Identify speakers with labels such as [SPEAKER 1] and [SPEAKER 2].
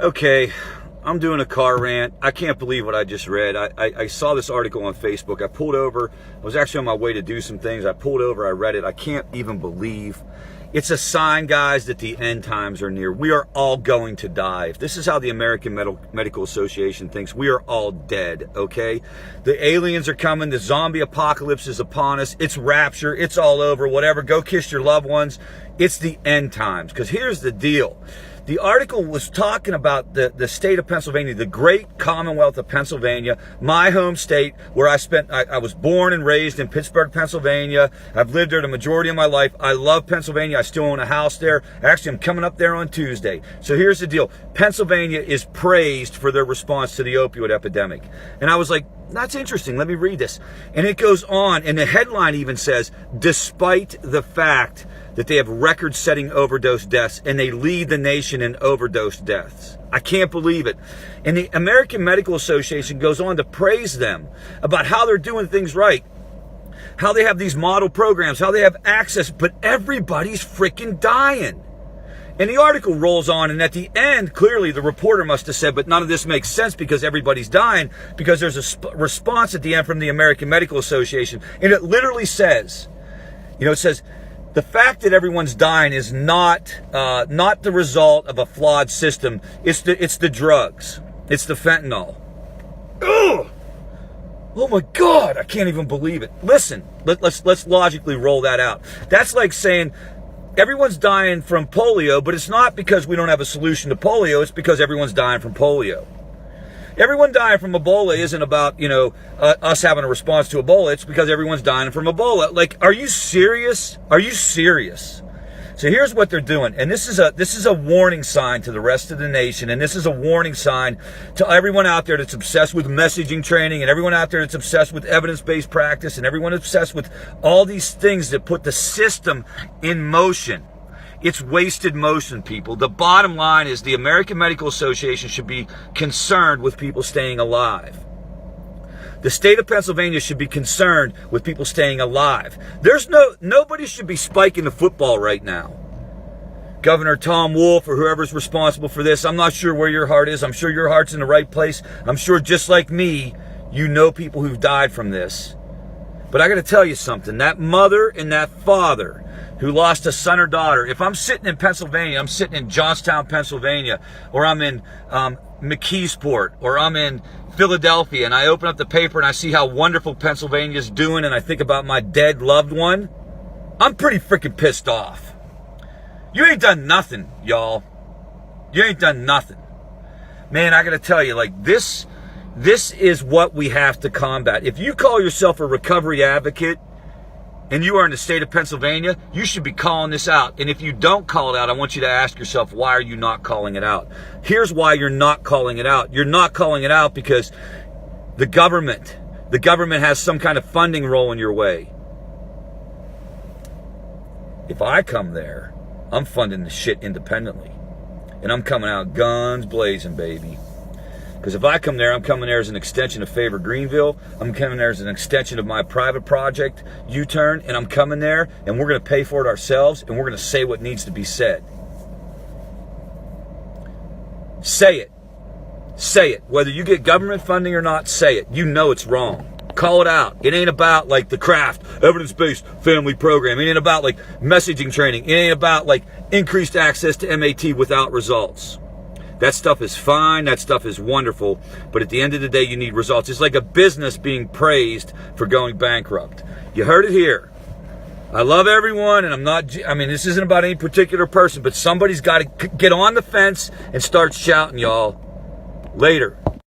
[SPEAKER 1] Okay, I'm doing a car rant. I can't believe what I just read. I saw this article on Facebook. I pulled over. I was actually on my way to do some things. I pulled over. I read it. I can't even believe. It's a sign, guys, that the end times are near. We are all going to die. If this is how the American Medical Association thinks, we are all dead, okay? The aliens are coming. The zombie apocalypse is upon us. It's rapture. It's all over. Whatever. Go kiss your loved ones. It's the end times. Because here's the deal. The article was talking about the state of Pennsylvania, the great Commonwealth of Pennsylvania, my home state, where I was born and raised in Pittsburgh, Pennsylvania. I've lived there the majority of my life. I love Pennsylvania. I still own a house there. Actually, I'm coming up there on Tuesday. So here's the deal. Pennsylvania is praised for their response to the opioid epidemic. And I was like, that's interesting. Let me read this. And it goes on, and the headline even says, despite the fact that they have record-setting overdose deaths and they lead the nation in overdose deaths. I can't believe it. And the American Medical Association goes on to praise them about how they're doing things right, how they have these model programs, how they have access, but everybody's freaking dying. And the article rolls on, and at the end, clearly the reporter must have said, but none of this makes sense because everybody's dying, because there's a response at the end from the American Medical Association. And it literally says, it says, the fact that everyone's dying is not the result of a flawed system. It's the drugs. It's the fentanyl. Ugh! Oh my God! I can't even believe it. Listen, let's logically roll that out. That's like saying everyone's dying from polio, but it's not because we don't have a solution to polio. It's because everyone's dying from polio. Everyone dying from Ebola isn't about, us having a response to Ebola. It's because everyone's dying from Ebola. Like, are you serious? Are you serious? So here's what they're doing. And this is a warning sign to the rest of the nation. And this is a warning sign to everyone out there that's obsessed with messaging training, and everyone out there that's obsessed with evidence-based practice, and everyone obsessed with all these things that put the system in motion. It's wasted motion, people. The bottom line is the American Medical Association should be concerned with people staying alive. The state of Pennsylvania should be concerned with people staying alive. Nobody should be spiking the football right now. Governor Tom Wolf or whoever's responsible for this, I'm not sure where your heart is. I'm sure your heart's in the right place. I'm sure just like me, you know people who've died from this. But I got to tell you something. That mother and that father who lost a son or daughter, if I'm sitting in Pennsylvania, I'm sitting in Johnstown, Pennsylvania, or I'm in McKeesport, or I'm in Philadelphia, and I open up the paper and I see how wonderful Pennsylvania's doing, and I think about my dead loved one, I'm pretty freaking pissed off. You ain't done nothing, y'all. You ain't done nothing. Man, I got to tell you, like, this is what we have to combat. If you call yourself a recovery advocate, and you are in the state of Pennsylvania, you should be calling this out. And if you don't call it out, I want you to ask yourself, why are you not calling it out? Here's why you're not calling it out. You're not calling it out because the government has some kind of funding rolling your way. If I come there, I'm funding the shit independently. And I'm coming out guns blazing, baby. Because if I come there, I'm coming there as an extension of Favor Greenville. I'm coming there as an extension of my private project, U-Turn. And I'm coming there, and we're going to pay for it ourselves, and we're going to say what needs to be said. Say it. Say it. Whether you get government funding or not, say it. You know it's wrong. Call it out. It ain't about, like, the craft, evidence-based family program. It ain't about, like, messaging training. It ain't about, like, increased access to MAT without results. That stuff is fine. That stuff is wonderful. But at the end of the day, you need results. It's like a business being praised for going bankrupt. You heard it here. I love everyone, and this isn't about any particular person, but somebody's got to get on the fence and start shouting, y'all. Later.